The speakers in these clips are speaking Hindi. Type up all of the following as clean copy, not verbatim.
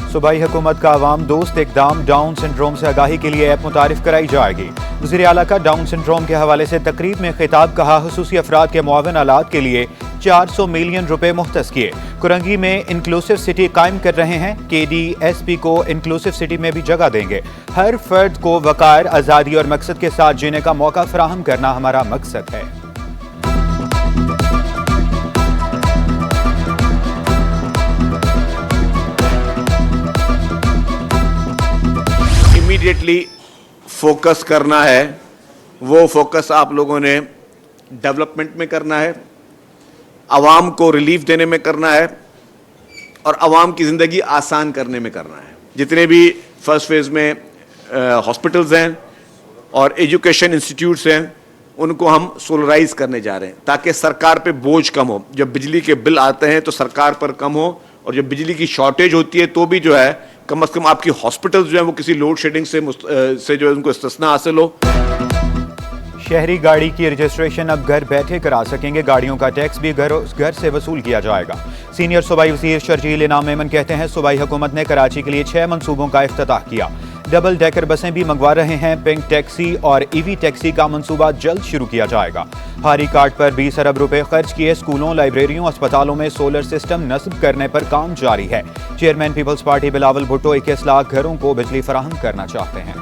सूबाई हुकूमत का अवाम दोस्त इकदाम, डाउन सिंड्रोम से आगाही के लिए ऐप मुतारिफ कराई जाएगी। वज़ीर आला का डाउन सिंड्रोम के हवाले से तकरीब में खिताब, कहा हुसूसी अफराद के मुआवन आलात के लिए 400 मिलियन रुपए मुख्तस किए। कुरंगी में इंक्लूसिव सिटी कायम कर रहे हैं। KDSP को इंक्लूसिव सिटी में भी जगह देंगे। हर फर्द को वकार, आज़ादी और मकसद के साथ जीने का मौका फराहम करना हमारा मकसद है। इमीडिएटली फोकस करना है, वो फोकस आप लोगों ने डेवलपमेंट में करना है, आवाम को रिलीफ देने में करना है और आवाम की ज़िंदगी आसान करने में करना है। जितने भी फर्स्ट फेज़ में हॉस्पिटल्स हैं और एजुकेशन इंस्टीट्यूट्स हैं, उनको हम सोलराइज करने जा रहे हैं ताकि सरकार पे बोझ कम हो। जब बिजली के बिल आते हैं तो सरकार पर कम हो, और जब बिजली की शॉर्टेज होती है तो भी जो है कम से कम आपकी हॉस्पिटल्स जो हैं वो किसी लोड शेडिंग से जो है उनको इस्तिस्ना हासिल हो। शहरी गाड़ी की रजिस्ट्रेशन अब घर बैठे करा सकेंगे। गाड़ियों का टैक्स भी घर से वसूल किया जाएगा। सीनियर सूबाई वज़ीर शर्जील इनाम मेमन कहते हैं, सूबाई हुकूमत ने कराची के लिए 6 मंसूबों का इफ्तिताह किया। डबल डेकर बसें भी मंगवा रहे हैं। पिंक टैक्सी और EV टैक्सी का मंसूबा जल्द शुरू किया जाएगा। हारी कार्ड पर 20 अरब रुपए खर्च किए। स्कूलों, लाइब्रेरियों, अस्पतालों में सोलर सिस्टम नस्ब करने पर काम जारी है। चेयरमैन पीपल्स पार्टी बिलावल भुट्टो 21 लाख घरों को बिजली फराहम करना चाहते हैं।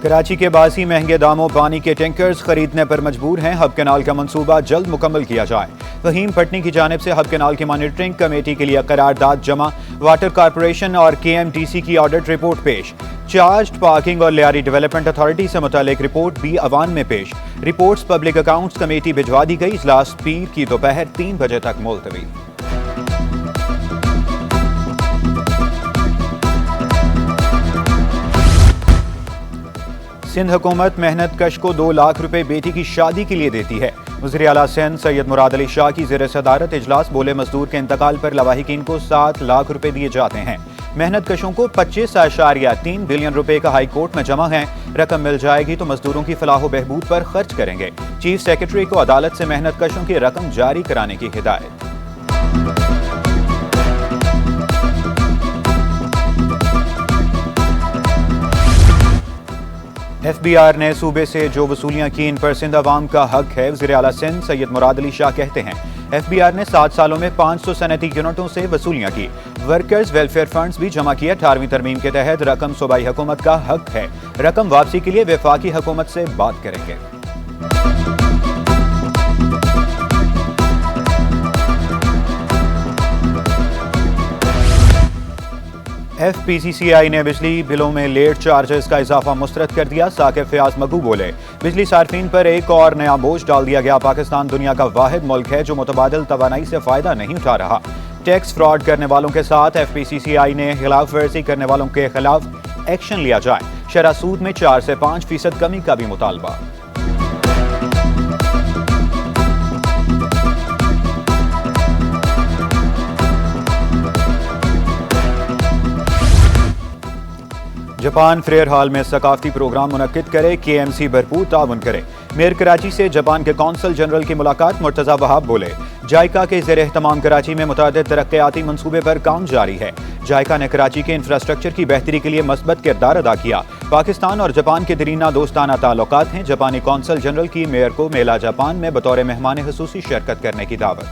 कराची के बासी महंगे दामों पानी के टैंकर्स खरीदने पर मजबूर हैं। हब कैनाल का मंसूबा जल्द मुकम्मल किया जाए। फहीम पटनी की जानिब से हब कैनाल की मॉनिटरिंग कमेटी के लिए करारदाद जमा। वाटर कॉरपोरेशन और KMTC की ऑडिट रिपोर्ट पेश। चार्ज्ड पार्किंग और लियारी डेवलपमेंट अथॉरिटी से मुतालिक रिपोर्ट भी अवान में पेश। रिपोर्ट्स पब्लिक अकाउंट्स कमेटी भिजवा दी गई। इजलास पीर की दोपहर 3 बजे तक मुलतवी। सिंध हुकूमत मेहनत कश को 2 लाख रुपए बेटी की शादी के लिए देती है। वज़ीर आला सिंध सैयद मुराद अली शाह की ज़ेर सदारत इजलास। बोले, मजदूर के इंतकाल पर लवाहिकीन को 7 लाख रुपए दिए जाते हैं। मेहनत कशों को 25.3 बिलियन रुपए का हाई कोर्ट में जमा है। रकम मिल जाएगी तो मजदूरों की फलाह बहबूद पर खर्च करेंगे। चीफ सेक्रेटरी को अदालत से मेहनत कशों की रकम जारी कराने की हिदायत। FBR ने सूबे से जो वसूलियां की, इन पर सिंध अवाम का हक है। वज़ीर आला सिंध सैयद मुराद अली शाह कहते हैं, FBR ने 7 सालों में 500 सनती यूनिटों से वसूलियां की। वर्कर्स वेलफेयर फंड्स भी जमा किए। 18वीं तरमीम के तहत रकम सूबाई हुकूमत का हक है। रकम वापसी के लिए वफाकी हुकूमत से बात करेंगे। FPCCI ने बिजली बिलों में लेट चार्जेस का इजाफा मुस्तरद कर दिया। साकिब फयाज मगू बोले, बिजली सार्फिन पर एक और नया बोझ डाल दिया गया। पाकिस्तान दुनिया का वाहिद मुल्क है जो मुतबादिल तवानाई से फायदा नहीं उठा रहा। टैक्स फ्रॉड करने वालों के साथ FPCCI ने खिलाफ वर्जी करने वालों के खिलाफ एक्शन लिया जाए। शरह सूद में 4 से 5% कमी का भी मुतालबा। जापान फेयर हॉल में सकाफती प्रोग्राम मुनक्किद करे। KMC भरपूर ताउन करे। मेयर कराची से जापान के कौंसल जनरल की मुलाकात। मुर्तजा वहाब बोले, जायका के ज़ेर एहतमाम कराची में मुतअद्दिद तरक्याती मंसूबे पर काम जारी है। जायका ने कराची के इंफ्रास्ट्रक्चर की बेहतरी के लिए मस्बत किरदार अदा किया। पाकिस्तान और जापान के दरीना दोस्ताना ताल्लुकात हैं। जापानी कौंसल जनरल की मेयर को मेला जापान में बतौर मेहमान खुसूसी शिरकत करने की दावत।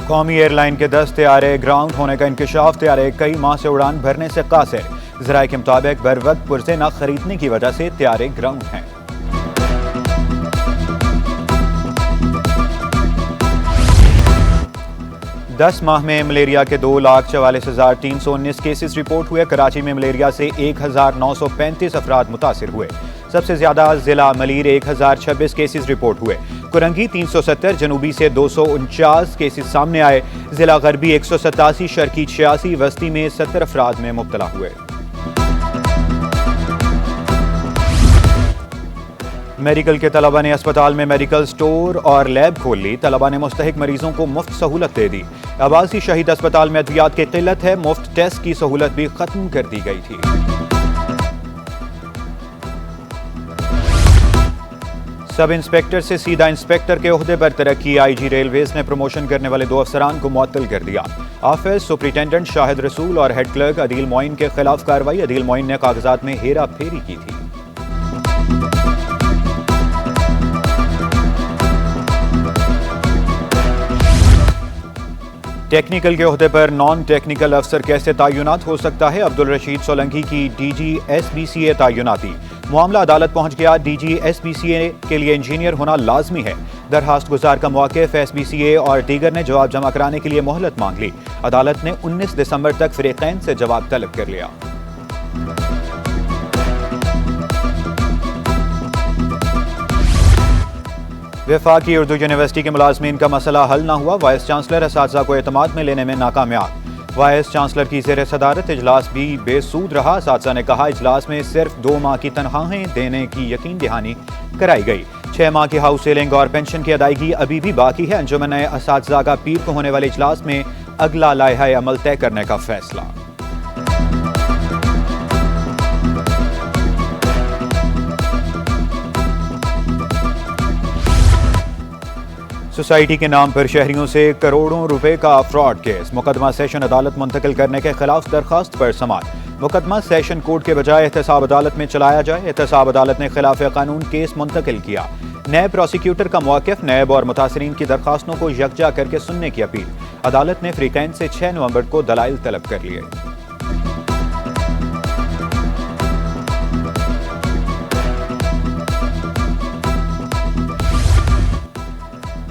कौमी एयरलाइन के 10 तैयारे ग्राउंड होने का इंकशाफ। तैयारे कई माह से उड़ान भरने से कासिर। ज़राए के मुताबिक बर वक्त पुर्जे न खरीदने की वजह से तैयारे ग्राउंड हैं। दस माह में मलेरिया के 2,44,319 केसेस रिपोर्ट हुए। कराची में मलेरिया से 1,935 अफराद मुतासिर हुए। सबसे ज्यादा जिला मलीर 1,026 केसेस रिपोर्ट हुए। कुरंगी 370, जनूबी से 249 केसेस सामने आए। जिला गरबी 187, शर्की 86, वस्ती में 70 अफराद में मुब्तला हुए। मेडिकल के तलबा ने अस्पताल में मेडिकल स्टोर और लैब खोल ली। तलबा ने मुस्तहिक मरीजों को मुफ्त सहूलत दे दी। अब्बासी शहीद अस्पताल में अद्वियात की किल्लत है, मुफ्त टेस्ट की सहूलत भी खत्म कर दी गई थी। सब इंस्पेक्टर से सीधा इंस्पेक्टर के ओहदे पर तरक्की। आईजी रेलवेज ने प्रमोशन करने वाले 2 अफसरान को मुअत्तल कर दिया। ऑफिस सुपरिटेंडेंट शाहिद रसूल और हेड क्लर्क अदील मोइन के खिलाफ कार्रवाई। अदील मोइन ने कागजात में हेरा फेरी की थी। टेक्निकल के ओहदे पर नॉन टेक्निकल अफसर कैसे तयनात हो सकता है? अब्दुल रशीद सोलंकी की डीजी एसबीसीए तयनाती। मामला अदालत पहुंच गया। डीजी एसबीसीए के लिए इंजीनियर होना लाजमी है। दरखास्त गुजार का मौक़िफ़ एसबीसीए और दीगर ने जवाब जमा कराने के लिए मोहलत मांग ली। अदालत ने 19 दिसंबर तक फ़रीक़ैन से जवाब तलब कर लिया। वफाकी उर्दू यूनिवर्सिटी के मुलाजमीन का मसला हल न हुआ। वाइस चांसलर असातिज़ा को एतमाद में लेने में नाकामयाब। वाइस चांसलर की ज़ेर सदारत इजलास भी बेसूद रहा। असातिज़ा ने कहा इजलास में सिर्फ 2 माह की तनख्वाहें देने की यकीन दहानी कराई गई। 6 माह की हाउस सेलिंग और पेंशन की अदायगी अभी भी बाकी है। अंजुमन असातिज़ा का पीर को होने वाले इजलास में अगला लायहा अमल तय करने का फैसला। सोसाइटी के नाम पर शहरियों से करोड़ों रुपए का फ्रॉड केस। मुकदमा सेशन अदालत मुंतकिल करने के खिलाफ दरखास्त पर समाअत। मुकदमा सेशन कोर्ट के बजाय एहतसाब अदालत में चलाया जाए। एहतसाब अदालत ने खिलाफ कानून केस मुंतकिल किया। नए प्रोसिक्यूटर का मौक़िफ़ नैब और मुतासरीन की दरखास्तों को यकजा करके सुनने की अपील। अदालत ने फ़रीक़ैन से 6 नवंबर को दलाइल तलब कर लिए।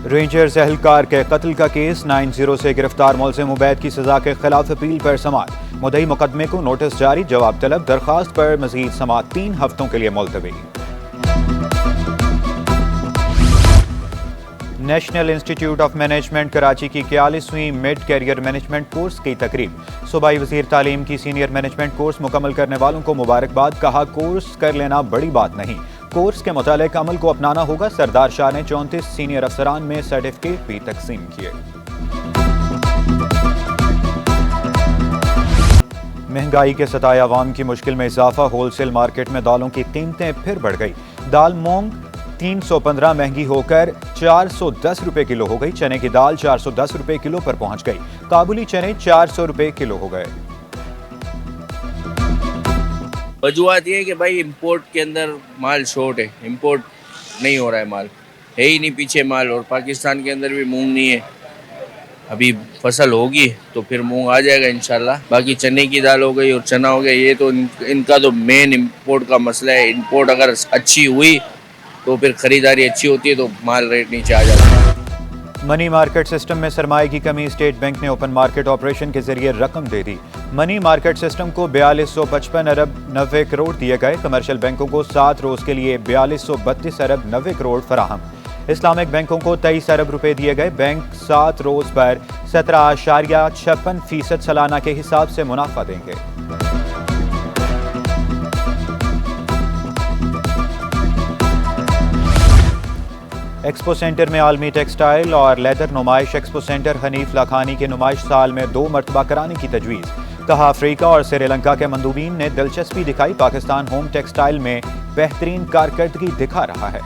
रेंजर्स एहलकार के कत्ल का केस 90 से गिरफ्तार मुलजिम उबैद की सजा के खिलाफ अपील पर समाअत। मुद्दई मुकदमे को नोटिस जारी, जवाब तलब। दरखास्त पर मजीद समाअत 3 हफ्तों के लिए मुलतवी। National institute of management Karachi की 41वीं मिड कैरियर मैनेजमेंट कोर्स की तकरीब। सूबाई वज़ीर तालीम की सीनियर मैनेजमेंट कोर्स मुकम्मल करने वालों को मुबारकबाद। कहा कोर्स कर लेना बड़ी बात नहीं, कोर्स के मुतालिक अमल को अपनाना होगा। सरदार शाह ने 34 सीनियर अफसरान में सर्टिफिकेट भी तकसीम किए। महंगाई के सताए अवाम की मुश्किल में इजाफा। होलसेल मार्केट में दालों की कीमतें फिर बढ़ गई। दाल मूंग 315 महंगी होकर 410 रुपए किलो हो गई। चने की दाल 410 रुपए किलो पर पहुंच गई। काबुली चने 400 रुपए किलो हो गए। वजूहत ये है कि भाई इंपोर्ट के अंदर माल शॉर्ट है, इंपोर्ट नहीं हो रहा है, माल है ही नहीं पीछे माल। और पाकिस्तान के अंदर भी मूंग नहीं है। अभी फसल होगी तो फिर मूंग आ जाएगा इंशाल्लाह। बाकी चने की दाल हो गई और चना हो गया, ये तो इनका तो मेन इंपोर्ट का मसला है। इंपोर्ट अगर अच्छी हुई तो फिर खरीदारी अच्छी होती है तो माल रेट नीचे आ जाता है। मनी मार्केट सिस्टम में सरमाए की कमी। स्टेट बैंक ने ओपन मार्केट ऑपरेशन के जरिए रकम दे दी। मनी मार्केट सिस्टम को 4255 अरब 90 करोड़ दिए गए। कमर्शियल बैंकों को 7 रोज के लिए 4232 अरब 90 करोड़ फराहम। इस्लामिक बैंकों को 23 अरब रुपए दिए गए। बैंक 7 रोज पर 17.56% सालाना के हिसाब से मुनाफा देंगे। एक्सपो सेंटर में आलमी टेक्सटाइल और लेदर नुमाइश। एक्सपो सेंटर हनीफ लाखानी की नुमाइश साल में 2 मरतबा कराने की तजवीज़। कहा अफ्रीका और श्रीलंका के मंदूबीन ने दिलचस्पी दिखाई। पाकिस्तान होम टेक्सटाइल में बेहतरीन कारकर्दगी दिखा रहा है।